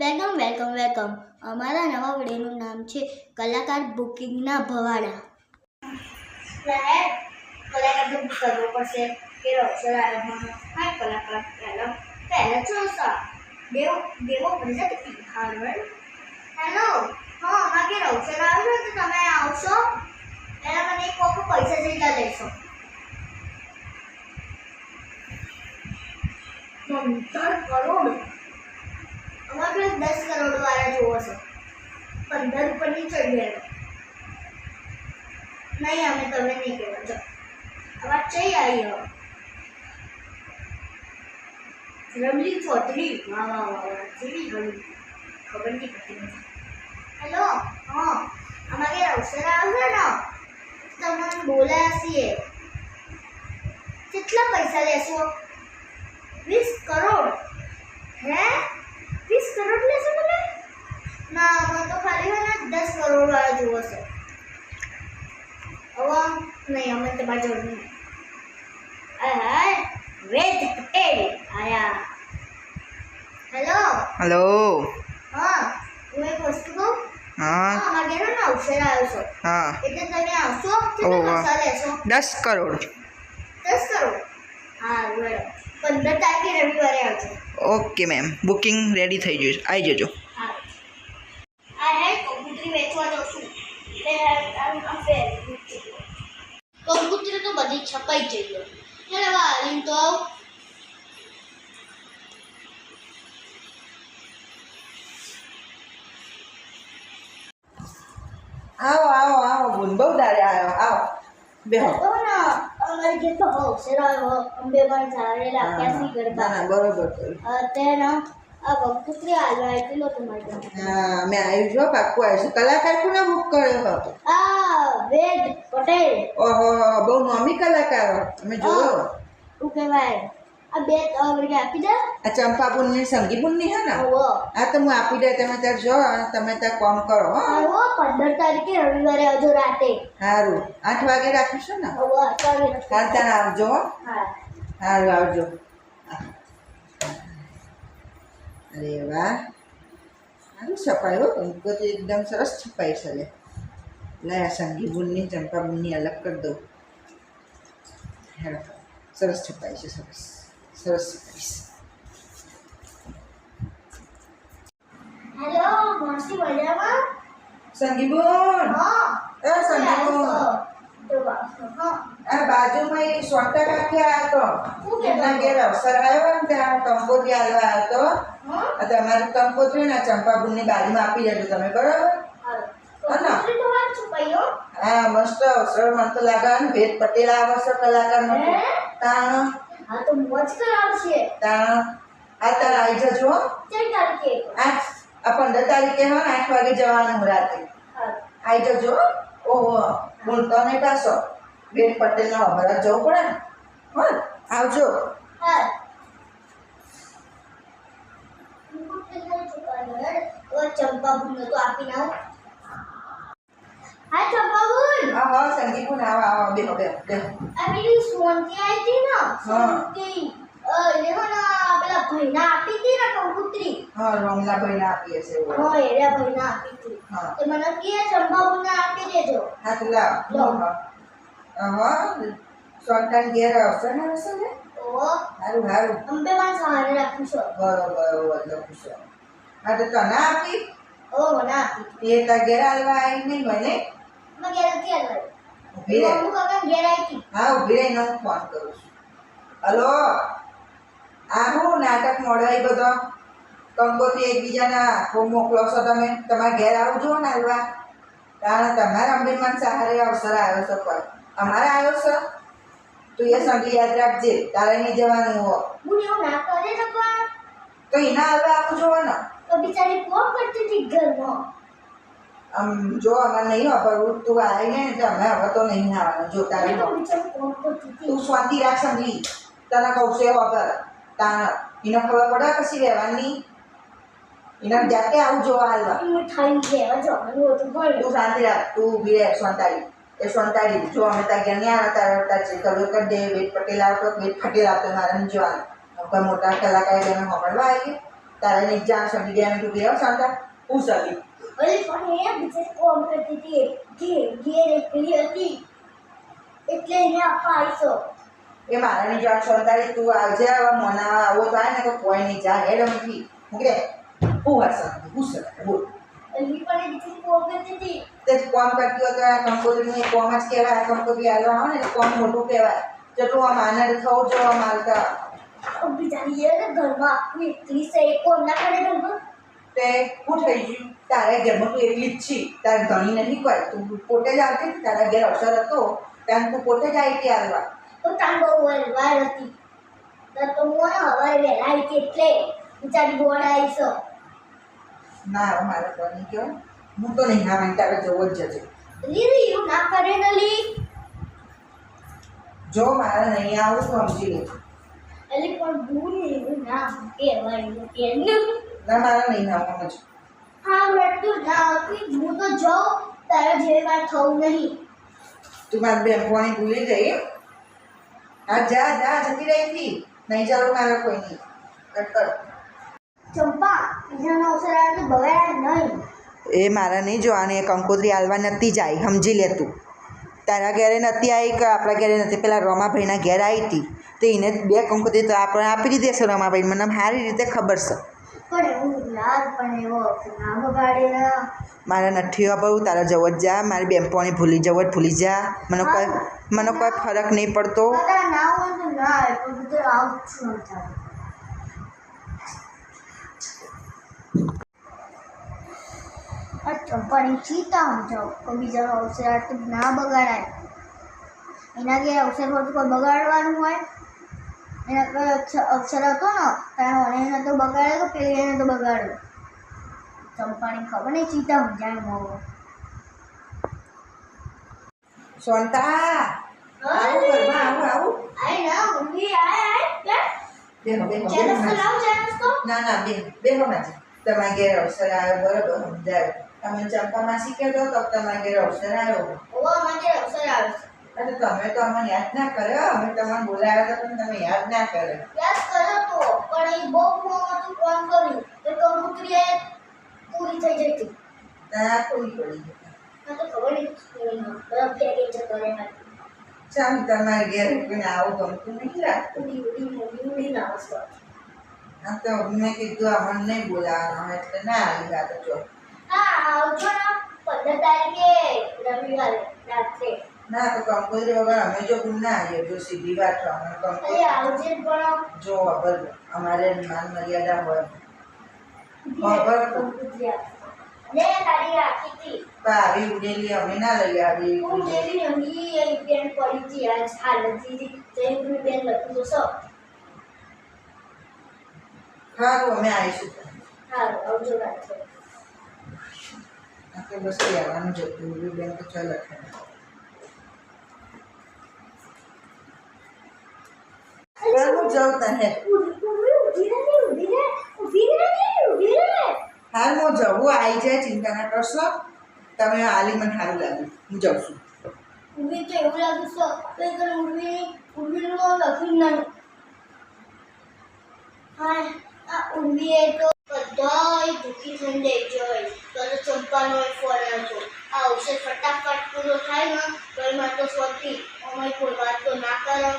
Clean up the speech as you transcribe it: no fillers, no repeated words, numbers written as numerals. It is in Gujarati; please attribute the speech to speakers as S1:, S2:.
S1: વેલકમ. અમારા નવા વિડીયોનું નામ છે કલાકાર બુકિંગના ભવાડા. કલાકાર તો બુક કરવો પડશે કે અક્ષર આરંભનો હા કલાકાર પહેલા ચોસા દેવો પ્રજાપતિ હાર્વર્ડ. હેલો હા અમારા ઘેર અક્ષર આવ્યો તો તમે આવશો એના મને એક વખત પૈસા જઈતા લેશો. 15 કરોડ અમારે 10 કરોડ વાળા જોવો છે. 15 ઉપરની ચડી ગયો નહીં અમે તમે નહીં કહેવા જો આવા ચઈ આવી હવે રમલી ચૌધરી વાહ જેવી ગળી ખબર નહીં પડતી નથી. હેલો હા અમારે અવસર આવશે ને તમને બોલાયા છીએ કેટલા પૈસા લેશો? 20 કરોડ. હે 20 કરોડ લેશો તમે? ના મને તો ખાલી હોય ને 10 કરોડ વાળા જોવો છે. હવે નહીં અમે તમારી જોડે નહીં. હા વેદ પટેલ આયા. હેલો હા હું એક વસ્તુ કહું. હા અમારે ઘેર ને અવસર આવ્યો છે. હા એટલે તમે આવશો કેટલા પૈસા લેશો? 10 કરોડ. 10 કરોડ હા બરાબર. 15 તારીખે રવિવારે આવજો. ઓકે મેમ બુકિંગ રેડી થઈ જશે આવી જજો. હા આ હે કંકુતરી વેચવા જાઉં છું. કંકુતરી તો બધી છપાઈ જઈ ગઈ. ચાલ હવે આવીને તો
S2: આવો બોલ બહુ દાડે આવ્યો આવો બેહો.
S1: અમારી ઘેર તો અવસર આવ્યો અંબે પણ ઝાડે લાગ્યા સી ગરબા.
S2: ના બરોબર
S1: અત્યારે આ કંકુતરી હાલવા એટલો તમારે.
S2: હા મેં આવ્યું છો પાક્કું આવ્યું છું. કલાકાર કોને બુક કર્યો હતો?
S1: વેદ પટેલ.
S2: ઓહો બહુ નામી કલાકાર તમે જોયો.
S1: શું કહેવાય આ બે વળી આપી દે.
S2: આ ચંપાબુનની સંગીબુનની હે ને? હા તો હું આપી દે તમે ત્યાં જો તમે ત્યાં કામ કરો. હા
S1: 15 તારીખે રવિવારે આવજો રાતે.
S2: સારું 8 વાગે રાખીશું ને?
S1: હા
S2: ત્યાં આવજો.
S1: હા
S2: સારું આવજો. અરે વાહ સારું છપાયું કંકોત્રી એકદમ સરસ છપાઈ છે. લે આ સંગીબુનની ચંપાબુનની અલગ કરી દઉં. હેલો સરસ છપાઈ છે સરસ છપાઈશ.
S1: હેલો મોસી મજામાં?
S2: સંગીબુન
S1: હા
S2: એ સંગીબુન આ બાજુમાં એ સોટા કાખ્યા હતો એમના ઘેર અવસર આવ્યો ને ત્યાં કંકોત્રી હાલવા હતો. તમારે કંકોત્રી ને ચંપાબુનની બાજુમાં આપી જજો તમે બરાબર? હા મસ્ત અવસર મને તો લાગે વેદ પટેલ આવશે કલાકાર નો તાણ.
S1: હા તો મોજ કરાવશે.
S2: તાણ આ તાર આવી જજો.
S1: 4 તારીખે
S2: આ 15 તારીખે હો 8 વાગે જવાનું રાતે. આવી જજો. ઓહો બોલતો નહીં પાછો. વેદ પટેલ નો હમણાં જવું પડે ને. હા આવજો.
S1: હા ચંપાબુન તો આપી નાવ. હા ચંપાબુન.
S2: હા સંગીબુન આવો બેહો.
S1: આ પેલી સોનતી આવી હતી ને સોનતી એને પેલા ભાઈને આપી હતી ને કંકુતરી.
S2: હા રોમલા ભાઈને આપીએ છે.
S1: હા એરા ભાઈને આપી હતી. તે મને કે ચંપાબુનને આપી દેજો.
S2: હા તો લાવ. હા સોનતાન ઘેર આવશે ને હશે ને? સારું
S1: અંબે માં સહારે રાખું છું.
S2: બરોબર લખું છું. હા તો તને આપી?
S1: મને આપી.
S2: એ તાર ઘેર હાલવા આવી નહીં મને?
S1: મેં ઘેર નથી આવી.
S2: ઉભી રહે.
S1: મમ્મી કાકા ઘેર આવી હતી.
S2: હા ઉભી રહીને હું ફોન કરું છું. હલો આ હું નાટક મોડો એ બધો કંકોત્રી એકબીજાના આખો મોકલો છો તમે. તમારે ઘેર આવજો ને હાલવા. કારણ તમારા અંબેમાન સહારે અવસર આવ્યો છે કોઈ અમારે આવ્યો છે. તું એ સંગી યાદ રાખજે તારે નહીં જવાનું હો.
S1: હું એવું ના કરે ને પણ
S2: તો એના હાલવા આવું જોવો ને.
S1: તો બિચારી કોણ કરતી હતી ઘરમાં.
S2: આમ જો અમારે નહીં વાપરવું તું આવી ને એટલે અમે હવે તો નહીં આવવાનું જો તારી
S1: બિચારી કોણ કરતી હતી.
S2: તું શાંતિ રાખ સંગી. તને કહું છું એ વાપર તાણ એને ખબર પડે પછી રહેવાની. એને જાતે આવું જોવા હાલવા.
S1: મીઠાઈ લેવા જવાનું હતું ઘરે.
S2: તું શાંતિ રાખ તું ઊભી રહે સોનતાળી. એ સોનતાળી જો અમે ત્યાં ગયા નહીં આવ્યા તાર ચેકલો કરી દે. વેદ પટેલ આવતો વેદ પટેલ આવતો મારે નહીં જોવાનું. કોઈ મોટા કલાકાર એને સાંભળવા આવી તારે નહીં જાણ સમજી ગયા તું ગયા શાંતા હું સલી
S1: અરે પણ એ બીજે કોમ કરતી હતી ઘેર એકલી હતી એટલે એને આપવા આવીશો
S2: એ મારા ની જાણ શાંતાડી તું આવજે હવે મોના આવો તો આય ને તો કોઈ નહીં જા હેડ અમથી મૂકે હું હસન હું સર બોલ
S1: અલી પણ એ બીજે કોમ કરતી હતી
S2: તે કોમ કરતી હોય તો આ કંકોત્રીને કોમ જ કહેવાય કંકોત્રી હાલવા આવે ને કોમ મોટું કહેવાય જેટલું આમ આનંદ થવું જો આમ હાલતા
S1: બિચારી એ ઘરમાં આખી એકલી છે એ કોમ ના કરે ઘરમાં
S2: તે શું થઈ ગયું તારા ઘરમાં તું એકલી જ છી તારે ધણી નથી કોઈ તું પોતે જ આવતી તારા ઘેર અવસર હતો ત્યારે તું પોતે જ આવી હતી હાલવા
S1: તો તાર બહુ વાર હતી તો હું હવારે વહેલા આવી હતી એટલે બિચારી ગોળ આવી છો
S2: ના હવે મારે કોની કહેવાય હું તો નહીં હા તારે જવો જ જજે
S1: લીલી એવું ના કરે ને લી
S2: જો મારે નહીં આવું તો સમજી લે
S1: અલી પણ દૂર એવું ના કહેવાય કે
S2: ના મારે નહીં આવું જ
S1: હા બેટું ના આવતી હું તો જાઉં તારા જેવી વાર થવું નહીં
S2: તું મારી બેન પાણી ભૂલી ગઈ હા જા જા જતી રહી હતી નહીં જાવ મારે કોઈ નહીં કટ કર
S1: ચંપા બીજાનો અવસર આવે તો બગાડા નહીં
S2: એ મારા નહીં જોવાની એ કંકોત્રી હાલવા નથી જાય સમજી લે તું તારા ઘેરે નથી આવી કે આપણા ઘેરે નથી પેલા રમાભાઈના ઘેર આવી હતી તો એને બે કંકોત્રી તો આપણે આપી દીધી હશે રમાભાઈ મને સારી રીતે ખબર છે
S1: પણ એવું લાગ પણ એવો ના બગાડે ને
S2: મારે નથી વાપરવું તારા જવો જ જા મારી બેનપણી ભૂલી જવો જ ભૂલી જા મને કોઈ ફરક નહીં પડતો
S1: બધા ના હોય તો ના આવે પણ હું તો આવું જ છું થાય આ ચંપાની ચીતા હું જાઉં કોઈ બીજાનો અવસર આવે તો ના બગાડાય એના કે અવસર હોય તો કોઈ બગાડવાનું હોય એના કોઈ અવસર હતો ને ત્યારે એને તો બગાડ્યો તો પેલી એને તો બગાડ્યો ચંપાની ખબર નહીં ચીતા હું જાય મોવો
S2: સોનતા આવું ઘરમાં આવું
S1: આય ના ઊંઘી આય
S2: બેહો
S1: ચેનસ તો લાવ ચેનસ તો
S2: ના બેહો માજી તમારા ઘેર અવસર આવ્યો બરોબર સમજાયો તમે ચંપા માસી કહેતો તો તમારા ઘેર અવસર આવ્યો
S1: ઓ અમારે અવસર આવે છે
S2: અરે તમે તો અમને યાદ ના કર્યો અમે તમને બોલાવ્યા હતા પણ તમે યાદ ના કર્યો
S1: યાદ કર્યો તો પણ એ બહુ મોટું ફોન કર્યું તો કંકુત્રી પૂરી થઈ જઈ હતી
S2: ના પૂરી પડી
S1: મને તો ખબર નહીં બધા ફેરી જતો રહે
S2: ચાલ તમારા ઘેર કોઈને આવું ગમતું નહીં રાખતું
S1: ઉડી ના આવશે
S2: હા તો મેં કીધું અમને નહીં બોલાવવાનો એટલે ના આવી વાત જો
S1: હા આવજો ને 15 તારીખે રવિવારે રાત્રે
S2: ના તો કંકોત્રી વગર અમે જો ગુમ ના આવીએ જો સીધી વાત તો અમે કંકોત્રી
S1: આવજે પણ
S2: જો ખબર અમારે માન મર્યાદા હોય ખબર
S1: કંકુત્રી લે તારી રાખી હતી
S2: આવી ઉડેલી અમે ના લઈ આવી
S1: હું જેવી નવી એ પેન પડી હતી આજ હાલતી જઈ પેન લખું તો સબ
S2: સારું અમે આવીશું
S1: હા આવજો રાત્રે
S2: આ તો બસ કહેવાનું જ હતું બેન તો ચાલ લખે હું જાઉં તને હાલ હું જવું આવી જાય ચિંતા ના કરશો તમે આલી મને સારું લાગ્યું હું જાઉં છું
S1: ઉર્વી તો એવું લાગે છે કે ઉર્વીનું લખ્યું નહીં હા આ ઉર્વીએ તો બધાય દુઃખી થઈને જઈ તો ચંપાનો ફોન હતો આ અવસર ફટાફટ પૂરો થાય ને તો એમાં તો સ્વતી અમારી કોઈ વાત તો ના કરો